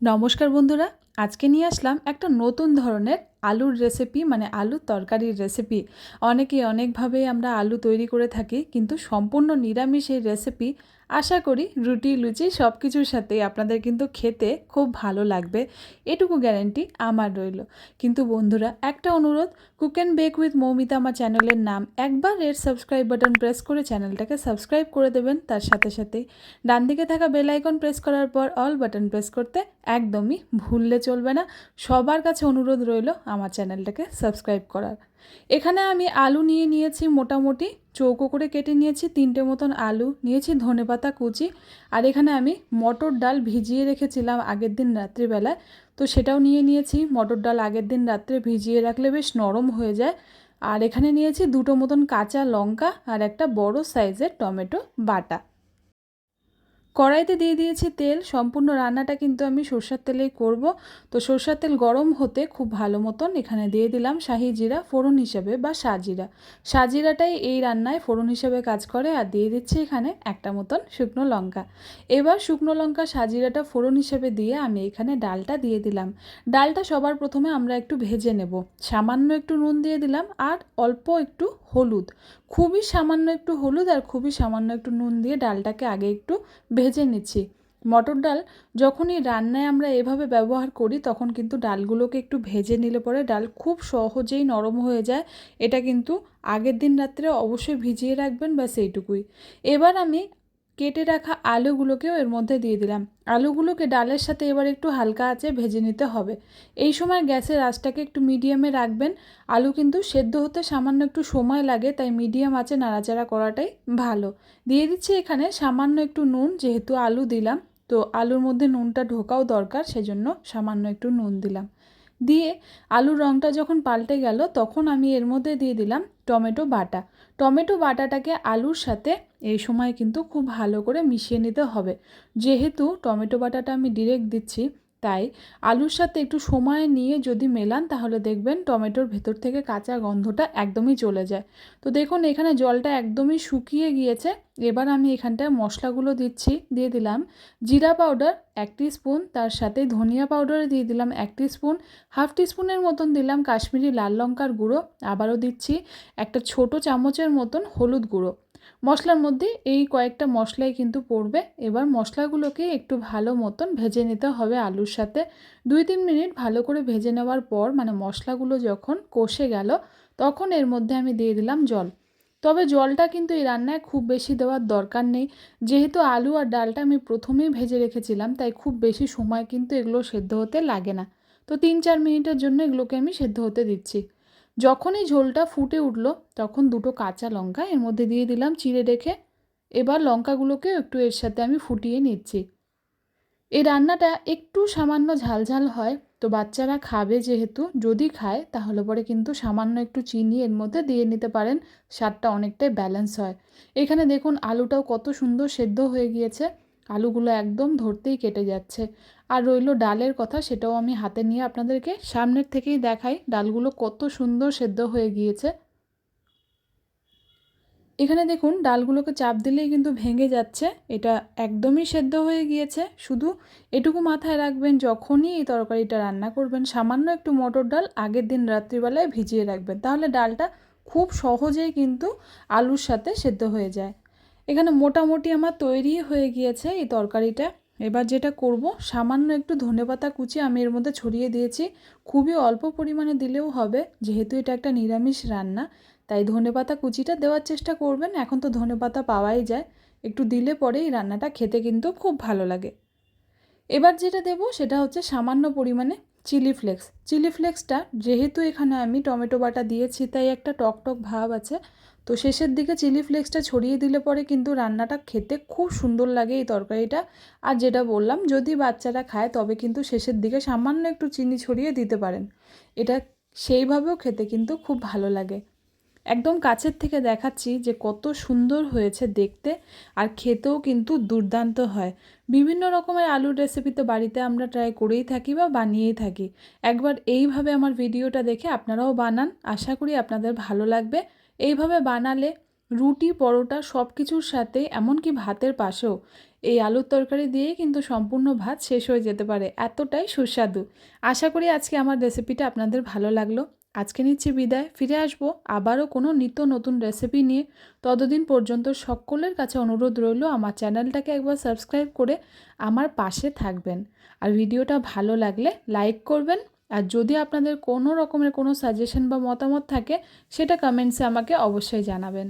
নমস্কার বন্ধুরা, আজকে নিয়ে আসলাম একটা নতুন ধরনের আলুর রেসিপি, মানে আলুর তরকারির রেসিপি। অনেকেই অনেকভাবেই আমরা আলু তৈরি করে থাকি, কিন্তু সম্পূর্ণ নিরামিষ এই রেসিপি আশা করি রুটি লুচি সব কিছুর সাথেই আপনাদের কিন্তু খেতে খুব ভালো লাগবে, এটুকু গ্যারেন্টি আমার রইল। কিন্তু বন্ধুরা, একটা অনুরোধ, cook and bake with Moumita আমার চ্যানেলের নাম, একবার রেড সাবস্ক্রাইব বাটন প্রেস করে চ্যানেলটাকে সাবস্ক্রাইব করে দেবেন। তার সাথে সাথেই ডান দিকে থাকা বেল আইকন প্রেস করার পর অল বাটন প্রেস করতে একদমই ভুললে চলবে না। সবার কাছে অনুরোধ রইল আমার চ্যানেলটাকে সাবস্ক্রাইব করার। এখানে আমি আলু নিয়েছি, মোটামুটি চৌকো করে কেটে নিয়েছি 3টে মতন আলু নিয়েছি, ধনেপাতা কুচি, আর এখানে আমি মটর ডাল ভিজিয়ে রেখেছিলাম আগের দিন রাত্রিবেলায়, তো সেটাও নিয়েছি। মটর ডাল আগের দিন রাত্রে ভিজিয়ে রাখলে বেশ নরম হয়ে যায়। আর এখানে নিয়েছি 2টো মতন কাঁচা লঙ্কা আর একটা বড় সাইজের টমেটো বাটা। কড়াইতে দিয়ে দিয়েছি তেল। সম্পূর্ণ রান্নাটা কিন্তু আমি সরষের তেলেই করব। তো সরষের তেল গরম হতে খুব ভালো মতন এখানে দিয়ে দিলাম শাহি জিরা ফোড়ন হিসেবে বা সাজিরা। সাজিরাটাই এই রান্নায় ফোড়ন হিসেবে কাজ করে। আর দিয়ে দিচ্ছি এখানে একটা মতন শুকনো লঙ্কা। এবার শুকনো লঙ্কা সাজিরাটা ফোড়ন হিসেবে দিয়ে আমি এখানে ডালটা দিয়ে দিলাম। ডালটা সবার প্রথমে আমরা একটু ভেজে নেব। সামান্য একটু নুন দিয়ে দিলাম আর অল্প একটু হলুদ, খুবই সামান্য একটু হলুদ আর খুবই সামান্য একটু নুন দিয়ে ডালটাকে আগে একটু ভেজে নিচ্ছি। মটর ডাল যখনই রান্নায় আমরা এভাবে ব্যবহার করি তখন কিন্তু ডালগুলোকে একটু ভেজে নিলে পরে ডাল খুব সহজেই নরম হয়ে যায়। এটা কিন্তু আগের দিন রাত্রে অবশ্যই ভিজিয়ে রাখবেন, ব্যাস এইটুকুই। এবার আমি কেটে রাখা আলুগুলোকেও এর মধ্যে দিয়ে দিলাম। আলুগুলোকে ডালের সাথে এবার একটু হালকা আঁচে ভেজে নিতে হবে। এই সময় গ্যাসের আঁচটাকে একটু মিডিয়ামে রাখবেন। আলু কিন্তু সেদ্ধ হতে সামান্য একটু সময় লাগে, তাই মিডিয়াম আঁচে নাড়াচাড়া করাটাই ভালো। দিয়ে দিচ্ছি এখানে সামান্য একটু নুন, যেহেতু আলু দিলাম তো আলুর মধ্যে নুনটা ঢোকাও দরকার, সেজন্য সামান্য একটু নুন দিলাম। দিয়ে আলুর রঙটা যখন পাল্টে গেল তখন আমি এর মধ্যে দিয়ে দিলাম টমেটো বাটা। টমেটো বাটাটাকে আলুর সাথে এই সময় কিন্তু খুব ভালো করে মিশিয়ে নিতে হবে। যেহেতু টমেটো বাটাটা আমি ডিরেক্ট দিচ্ছি, তাই আলুর সাথে একটু সময় নিয়ে যদি মেলান তাহলে দেখবেন টমেটোর ভেতর থেকে কাঁচা গন্ধটা একদমই চলে যায়। তো দেখুন এখানে জলটা একদমই শুকিয়ে গিয়েছে। এবার আমি এখানটায় মশলাগুলো দিচ্ছি। দিয়ে দিলাম জিরা পাউডার 1 টিস্পুন, তার সাথে ধনিয়া পাউডার দিয়ে দিলাম 1 টিস্পুন, হাফ টিস্পুনের মতন দিলাম কাশ্মীরি লাল লঙ্কার গুঁড়ো, আবারও দিচ্ছি একটা ছোট চামচের মতন হলুদ গুঁড়ো। মশলার মধ্যে এই কয়েকটা মশলাই কিন্তু পড়বে। এবার মশলাগুলোকে একটু ভালো মতন ভেজে নিতে হবে আলুর সাথে। 2-3 মিনিট ভালো করে ভেজে নেওয়ার পর, মানে মশলাগুলো যখন কষে গেল, তখন এর মধ্যে আমি দিয়ে দিলাম জল। তবে জলটা কিন্তু এই রান্নায় খুব বেশি দেওয়ার দরকার নেই, যেহেতু আলু আর ডালটা আমি প্রথমেই ভেজে রেখেছিলাম, তাই খুব বেশি সময় কিন্তু এগুলো সেদ্ধ হতে লাগে না। তো 3-4 মিনিটের জন্য এগুলোকে আমি সেদ্ধ হতে দিচ্ছি। যখনই ঝোলটা ফুটে উঠল তখন 2টো কাঁচা লঙ্কা এর মধ্যে দিয়ে দিলাম চিড়ে রেখে। এবার লঙ্কাগুলোকে একটু এর সাথে আমি ফুটিয়ে নিচ্ছি। এই রান্নাটা একটু সামান্য ঝালঝাল হয়, তো বাচ্চারা খাবে যেহেতু, যদি খায় তাহলে পরে কিন্তু সামান্য একটু চিনি এর মধ্যে দিয়ে নিতে পারেন, স্বাদটা অনেকটাই ব্যালেন্স হয়। এখানে দেখুন আলুটাও কত সুন্দর সেদ্ধ হয়ে গিয়েছে, আলুগুলো একদম ধরতেই কেটে যাচ্ছে। আর রইল ডালের কথা, সেটাও আমি হাতে নিয়ে আপনাদেরকে সামনের থেকেই দেখাই ডালগুলো কত সুন্দর সেদ্ধ হয়ে গিয়েছে। এখানে দেখুন ডালগুলোকে চাপ দিলেই কিন্তু ভেঙে যাচ্ছে, এটা একদমই সেদ্ধ হয়ে গিয়েছে। শুধু এটুকু মাথায় রাখবেন, যখনই এই তরকারিটা রান্না করবেন সামান্য একটু মটর ডাল আগের দিন রাত্রিবেলায় ভিজিয়ে রাখবেন, তাহলে ডালটা খুব সহজেই কিন্তু আলুর সাথে সেদ্ধ হয়ে যায়। এখানে মোটামুটি আমার তৈরি হয়ে গিয়েছে এই তরকারিটা। এবার যেটা করব, সামান্য একটু ধনেপাতা কুচি আমি এর মধ্যে ছড়িয়ে দিয়েছি। খুবই অল্প পরিমাণে দিলেও হবে, যেহেতু এটা একটা নিরামিষ রান্না, তাই ধনেপাতা কুচিটা দেওয়ার চেষ্টা করবেন। এখন তো ধনেপাতা পাওয়াই যায়, একটু দিলে পরে এই রান্নাটা খেতে কিন্তু খুব ভালো লাগে। এবার যেটা দেব সেটা হচ্ছে সামান্য পরিমাণে চিলি ফ্লেক্স। চিলি ফ্লেক্সটা যেহেতু এখানে আমি টমেটো বাটা দিয়েছি তাই একটা টক টক ভাব আছে, তো শেষের দিকে চিলি ফ্লেক্সটা ছড়িয়ে দিলে পরে কিন্তু রান্নাটা খেতে খুব সুন্দর লাগে এই তরকারিটা। আর যেটা বললাম, যদি বাচ্চারা খায় তবে কিন্তু শেষের দিকে সামান্য একটু চিনি ছড়িয়ে দিতে পারেন, এটা সেইভাবেও খেতে কিন্তু খুব ভালো লাগে। একদম কাছের থেকে দেখাচ্ছি যে কত সুন্দর হয়েছে দেখতে, আর খেতেও কিন্তু দুর্দান্ত হয়। বিভিন্ন রকমের আলুর রেসিপি তো বাড়িতে আমরা ট্রাই করেই থাকি বা বানিয়েই থাকি। একবার এইভাবে আমার ভিডিওটা দেখে আপনারাও বানান, আশা করি আপনাদের ভালো লাগবে। এইভাবে বানালে রুটি, পরোটা সব কিছুর সাথে, এমনকি ভাতের পাশেও এই আলুর তরকারি দিয়েই কিন্তু সম্পূর্ণ ভাত শেষ হয়ে যেতে পারে, এতটাই সুস্বাদু। আশা করি আজকে আমার রেসিপিটা আপনাদের ভালো লাগলো। আজকে নিচ্ছি বিদায়, ফিরে আসবো আবারও কোনো নিত্য নতুন রেসিপি নিয়ে। ততদিন পর্যন্ত সকলের কাছে অনুরোধ রইল আমার চ্যানেলটাকে একবার সাবস্ক্রাইব করে আমার পাশে থাকবেন। আর ভিডিওটা ভালো লাগলে লাইক করবেন। আর যদি আপনাদের কোনো রকমের কোনো সাজেশন বা মতামত থাকে সেটা কমেন্টসে আমাকে অবশ্যই জানাবেন।